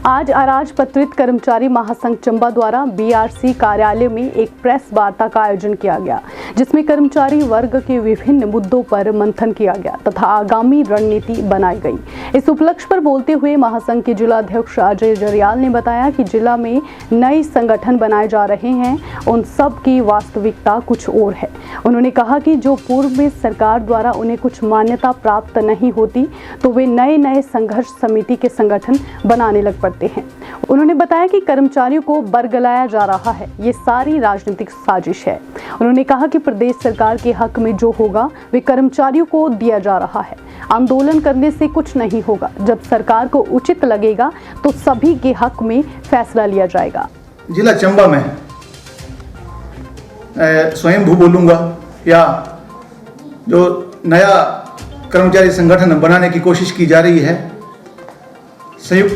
आज अराजपत्रित कर्मचारी महासंघ चंबा द्वारा बीआरसी कार्यालय में एक प्रेस वार्ता का आयोजन किया गया, जिसमें कर्मचारी वर्ग के विभिन्न मुद्दों पर मंथन किया गया तथा आगामी रणनीति बनाई गई। इस उपलक्ष्य पर बोलते हुए महासंघ के जिला अध्यक्ष अजय जरियाल ने बताया कि जिला में नए संगठन बनाए जा रहे हैं, उन सब की वास्तविकता कुछ और है। उन्होंने कहा कि जो पूर्व में सरकार द्वारा उन्हें कुछ मान्यता प्राप्त नहीं होती तो वे नए संघर्ष समिति के संगठन बनाने लग पड़ते हैं। उन्होंने बताया कि कर्मचारियों को बरगलाया जा रहा है, ये सारी राजनीतिक साजिश है। उन्होंने कहा कि प्रदेश सरकार के हक में जो होगा वे कर्मचारियों को दिया जा रहा है। आंदोलन करने से कुछ नहीं होगा, जब सरकार को उचित लगेगा तो सभी के हक में फैसला लिया जाएगा। जिला चंबा में स्वयं भू बोलूंगा या जो नया कर्मचारी संगठन बनाने की कोशिश की जा रही है, संयुक्त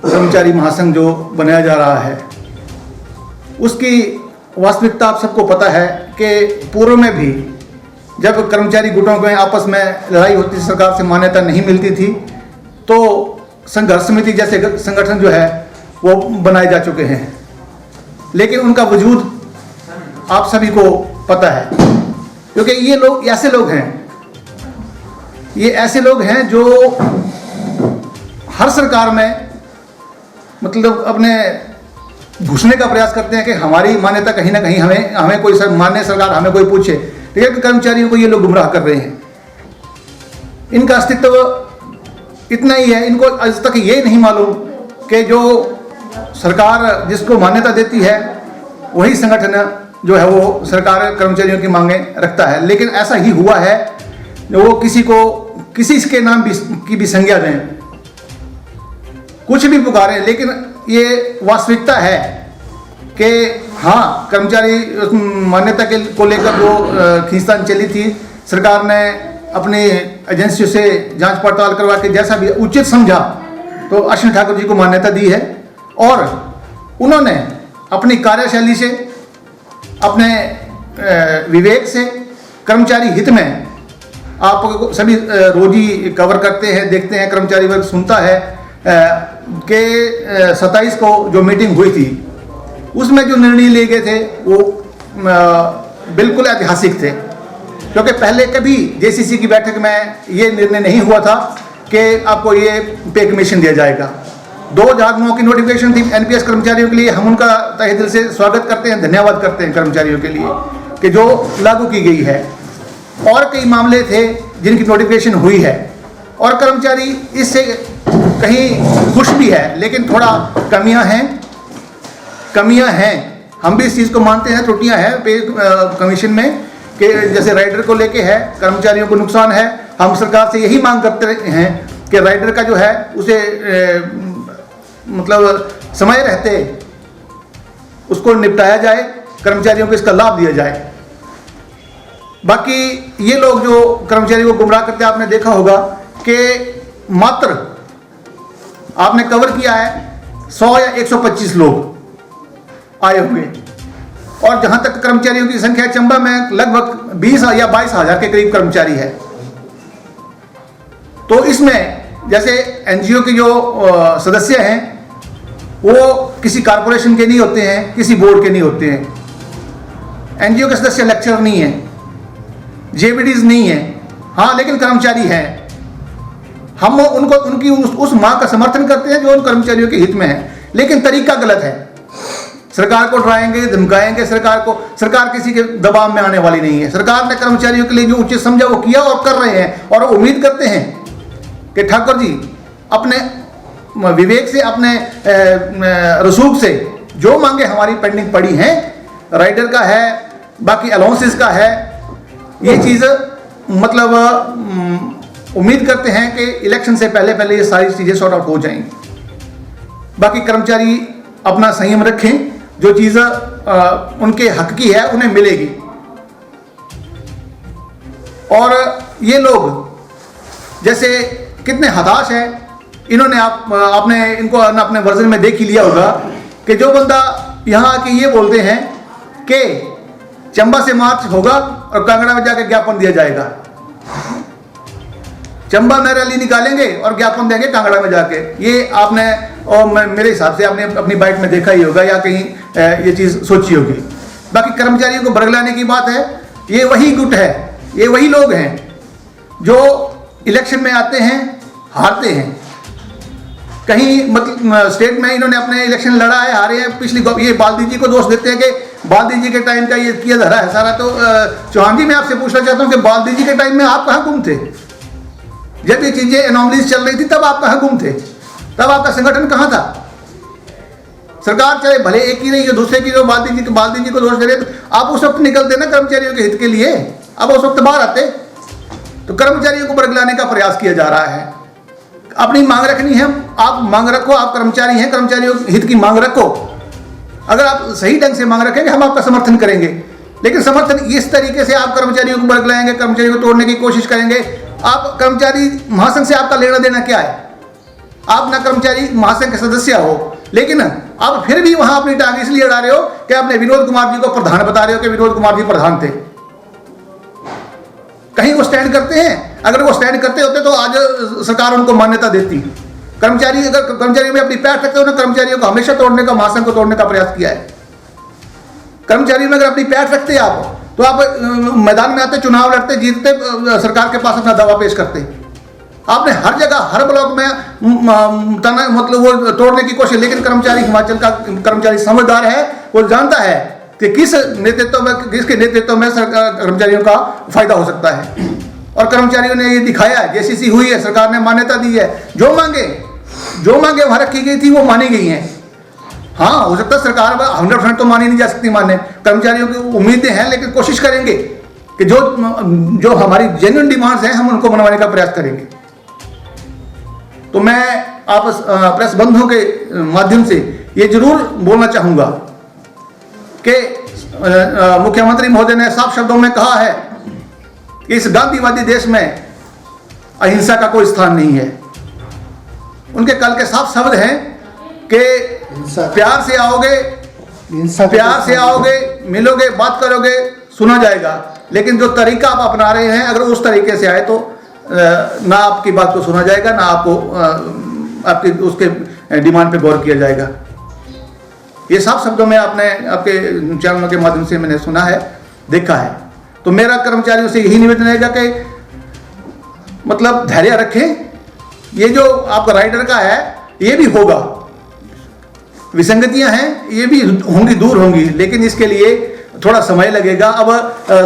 कर्मचारी महासंघ जो बनाया जा रहा है, उसकी वास्तविकता आप सबको पता है कि पूर्व में भी जब कर्मचारी गुटों में आपस में लड़ाई होती, सरकार से मान्यता नहीं मिलती थी, तो संघर्ष समिति जैसे संगठन जो है वो बनाए जा चुके हैं। लेकिन उनका वजूद आप सभी को पता है, क्योंकि ये लोग ऐसे लोग हैं जो हर सरकार में मतलब अपने घुसने का प्रयास करते हैं कि हमारी मान्यता कहीं ना कहीं हमें कोई मान्य सरकार हमें कोई पूछे, लेकिन कर्मचारियों को ये लोग गुमराह कर रहे हैं। इनका अस्तित्व इतना ही है, इनको आज तक ये नहीं मालूम कि जो सरकार जिसको मान्यता देती है वही संगठन जो है वो सरकार कर्मचारियों की मांगें रखता है। लेकिन ऐसा ही हुआ है, वो किसी के नाम की भी संज्ञा दें, कुछ भी पुकारें, लेकिन ये वास्तविकता है कि हाँ, कर्मचारी मान्यता को लेकर जो खींचतान चली थी, सरकार ने अपनी एजेंसियों से जांच पड़ताल करवा के जैसा भी उचित समझा तो अश्विनी ठाकुर जी को मान्यता दी है। और उन्होंने अपनी कार्यशैली से, अपने विवेक से कर्मचारी हित में, आप सभी रोज ही कवर करते हैं, देखते हैं, कर्मचारी वर्ग सुनता है कि 27 को जो मीटिंग हुई थी उसमें जो निर्णय लिए गए थे वो बिल्कुल ऐतिहासिक थे, क्योंकि पहले कभी जेसीसी की बैठक में ये निर्णय नहीं हुआ था कि आपको ये पे कमीशन दिया जाएगा। 2009 की नोटिफिकेशन थी एनपीएस कर्मचारियों के लिए, हम उनका तहे दिल से स्वागत करते हैं, धन्यवाद करते हैं कर्मचारियों के लिए कि जो लागू की गई है। और कई मामले थे जिनकी नोटिफिकेशन हुई है और कर्मचारी इससे कहीं खुश भी है, लेकिन थोड़ा कमियां हैं। हम भी इस चीज़ को मानते हैं, त्रुटियां हैं पे कमीशन में, कि जैसे राइडर को लेके है, कर्मचारियों को नुकसान है। हम सरकार से यही मांग करते हैं कि राइडर का जो है उसे मतलब समय रहते उसको निपटाया जाए, कर्मचारियों को इसका लाभ दिया जाए। बाकी ये लोग जो कर्मचारियों को गुमराह करते हैं, आपने देखा होगा कि मात्र आपने कवर किया है 100 या 125 लोग आए हुए, और जहां तक कर्मचारियों की संख्या चंबा में लगभग 20 या 22 हजार के करीब कर्मचारी है। तो इसमें जैसे एनजीओ के जो सदस्य हैं वो किसी कारपोरेशन के नहीं होते हैं, किसी बोर्ड के नहीं होते हैं। एनजीओ के सदस्य लेक्चरर नहीं है, जेबीडीज नहीं है, हाँ, लेकिन कर्मचारी हैं। हम उनकी उस मांग का समर्थन करते हैं जो उन कर्मचारियों के हित में है, लेकिन तरीका गलत है। सरकार को डराएंगे, धमकाएंगे, सरकार किसी के दबाव में आने वाली नहीं है। सरकार ने कर्मचारियों के लिए जो उचित समझा वो किया और कर रहे हैं, और उम्मीद करते हैं कि ठाकुर जी अपने विवेक से, अपने रसूख से जो मांगे हमारी पेंडिंग पड़ी हैं, राइडर का है, बाकी अलाउंसेस का है, ये चीज़ मतलब उम्मीद करते हैं कि इलेक्शन से पहले ये सारी चीज़ें सॉर्ट आउट हो जाएंगी। बाकी कर्मचारी अपना संयम रखें, जो चीज़ उनके हक की है उन्हें मिलेगी। और ये लोग जैसे कितने हताश हैं, इन्होंने आपने इनको अपने वर्जन में देख ही लिया होगा कि जो बंदा यहाँ आके ये बोलते हैं कि चंबा से मार्च होगा और कांगड़ा में जाकर ज्ञापन दिया जाएगा, चंबा में रैली निकालेंगे और ज्ञापन देंगे कांगड़ा में जाके। ये आपने और मेरे हिसाब से आपने अपनी बाइट में देखा ही होगा या कहीं ये चीज़ सोची होगी। बाकी कर्मचारियों को बरगलाने की बात है, ये वही गुट है, ये वही लोग हैं जो इलेक्शन में आते हैं, हारते हैं। कहीं मतलब स्टेट में इन्होंने अपने इलेक्शन लड़ा है, हारे हैं। पिछली ये बाल्दी जी को दोष देते हैं कि बाल्दी जी के टाइम का ये किया धरा है सारा। तो चौहान जी मैं आपसे पूछना चाहता हूँ कि बाल्दी जी के टाइम में आप कहाँ गुम थे? जब ये चीजें एनोमलीज चल रही थी तब आप कहाँ गुम थे? तब आपका संगठन कहाँ था? सरकार चाहे भले एक ही रही है, दूसरे की जो बाल्दी जी को दोष दे रहे, तो आप उस वक्त निकलते ना कर्मचारियों के हित के लिए, अब उस वक्त बाहर आते। तो कर्मचारियों को बरगलाने का प्रयास किया जा रहा है। अपनी मांग रखनी है, आप मांग रखो, आप कर्मचारी हैं, कर्मचारियों हित की मांग रखो। अगर आप सही ढंग से मांग रखेंगे हम आपका समर्थन करेंगे, लेकिन समर्थन इस तरीके से आप कर्मचारियों को बरगलाएंगे, कर्मचारियों को तोड़ने की कोशिश करेंगे। आप कर्मचारी महासंघ से आपका लेना देना क्या है? आप ना कर्मचारी महासंघ के सदस्य हो, लेकिन आप फिर भी वहां अपनी टांग इसलिए अड़ा रहे हो कि आपने विनोद कुमार जी को प्रधान बता रहे हो कि विनोद कुमार जी प्रधान थे। कहीं वो स्टैंड करते हैं? अगर वो स्टैंड करते होते तो आज सरकार उनको मान्यता देती। कर्मचारी अगर कर्मचारियों में अपनी पैठ रखते हो ना, कर्मचारियों को हमेशा तोड़ने का, महासंघ को तोड़ने का प्रयास किया है। कर्मचारियों में अगर अपनी पैठ रखते आप तो आप मैदान में आते, चुनाव लड़ते, जीतते, सरकार के पास अपना दावा पेश करते। आपने हर जगह हर ब्लॉक में मतलब वो तोड़ने की कोशिश, लेकिन कर्मचारी, हिमाचल का कर्मचारी समझदार है, वो जानता है कि किसके नेतृत्व में सरकार कर्मचारियों का फायदा हो सकता है। और कर्मचारियों ने ये दिखाया है, जेसीसी हुई है, सरकार ने मान्यता दी है, जो मांगे वहां रखी गई थी वो मानी गई हैं। हाँ, हो सकता है सरकार 100% तो मानी नहीं जा सकती मानने, कर्मचारियों की उम्मीदें हैं, लेकिन कोशिश करेंगे कि जो हमारी जेन्युइन डिमांड्स हैं हम उनको मनवाने का प्रयास करेंगे। तो मैं आप प्रेस बंधुओं के माध्यम से ये जरूर बोलना चाहूंगा कि मुख्यमंत्री महोदय ने साफ शब्दों में कहा है कि इस गांधीवादी देश में अहिंसा का कोई स्थान नहीं है। उनके कल के साफ शब्द हैं कि प्यार से आओगे, मिलोगे, बात करोगे, सुना जाएगा, लेकिन जो तरीका आप अपना रहे हैं अगर उस तरीके से आए तो ना आपकी बात को सुना जाएगा, ना आपको आपके उसके डिमांड पे गौर किया जाएगा। ये साफ शब्दों में आपने आपके चैनलों के माध्यम से मैंने सुना है, देखा है। तो मेरा कर्मचारियों से यही निवेदन रहेगा कि मतलब धैर्य रखें। ये जो आपका राइडर का है ये भी होगा, विसंगतियां हैं ये भी होंगी, दूर होंगी, लेकिन इसके लिए थोड़ा समय लगेगा। अब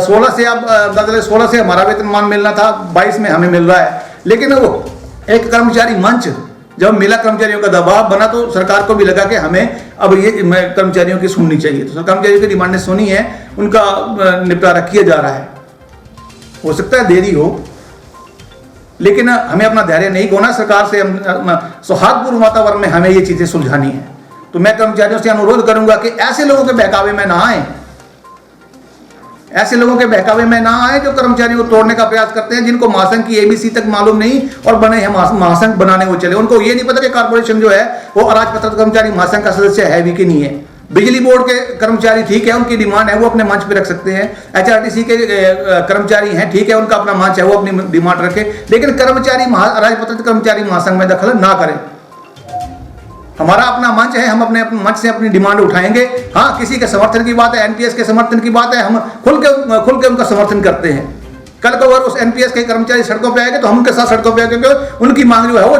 16 से अब 16 से हमारा वेतनमान मिलना था, 22 में हमें मिल रहा है, लेकिन वो एक कर्मचारी मंच जब मिला, कर्मचारियों का दबाव बना, तो सरकार को भी लगा कि हमें अब ये कर्मचारियों की सुननी चाहिए। तो कर्मचारियों की डिमांडें सुनी है, उनका निपटारा किया जा रहा है। हो सकता है देरी हो, लेकिन हमें अपना धैर्य नहीं खोना। सरकार से सौहार्दपूर्ण वातावरण में हमें ये चीजें सुलझानी है। तो मैं कर्मचारियों से अनुरोध करूंगा कि ऐसे लोगों के बहकावे में ना आए, ऐसे लोगों के बहकावे में ना आए जो कर्मचारियों को तोड़ने का प्रयास करते हैं, जिनको महासंघ की एबीसी तक मालूम नहीं और बने हैं महासंघ बनाने वो चले। उनको ये नहीं पता कि कॉर्पोरेशन जो है वो अराजपत्रित कर्मचारी महासंघ का सदस्य है भी कि नहीं है। बिजली बोर्ड के कर्मचारी ठीक है, उनकी डिमांड है, वो अपने मंच पे रख सकते हैं। एचआरटीसी के कर्मचारी हैं, ठीक है, उनका अपना मंच है, वो अपनी डिमांड रखे, लेकिन कर्मचारी अराजपत्रित कर्मचारी महासंघ में दखल ना करें। हमारा अपना मंच है, हम अपने मंच से अपनी डिमांड उठाएंगे। हाँ, किसी के समर्थन की बात है, एनपीएस के समर्थन की बात है, हम खुल के उनका समर्थन करते हैं। कल को अगर उस एनपीएस के कर्मचारी सड़कों पे आएंगे तो हम उनके साथ सड़कों पे आएंगे, क्योंकि उनकी मांग जो है वो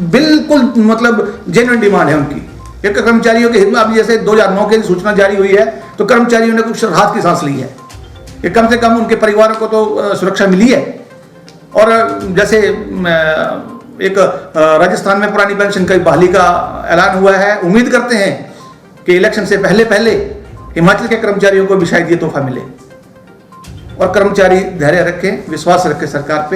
बिल्कुल मतलब जेन्युइन डिमांड है उनकी। एक कर्मचारियों के हित में, अब जैसे 2009 की सूचना जारी हुई है तो कर्मचारियों ने कुछ राहत की सांस ली है कि कम से कम उनके परिवारों को तो सुरक्षा मिली है। और जैसे एक राजस्थान में पुरानी पेंशन की बहाली का ऐलान हुआ है। उम्मीद करते हैं कि इलेक्शन से पहले हिमाचल के कर्मचारियों को भी शायद ये तोहफा मिले। और कर्मचारी धैर्य रखें, विश्वास रखें सरकार पे।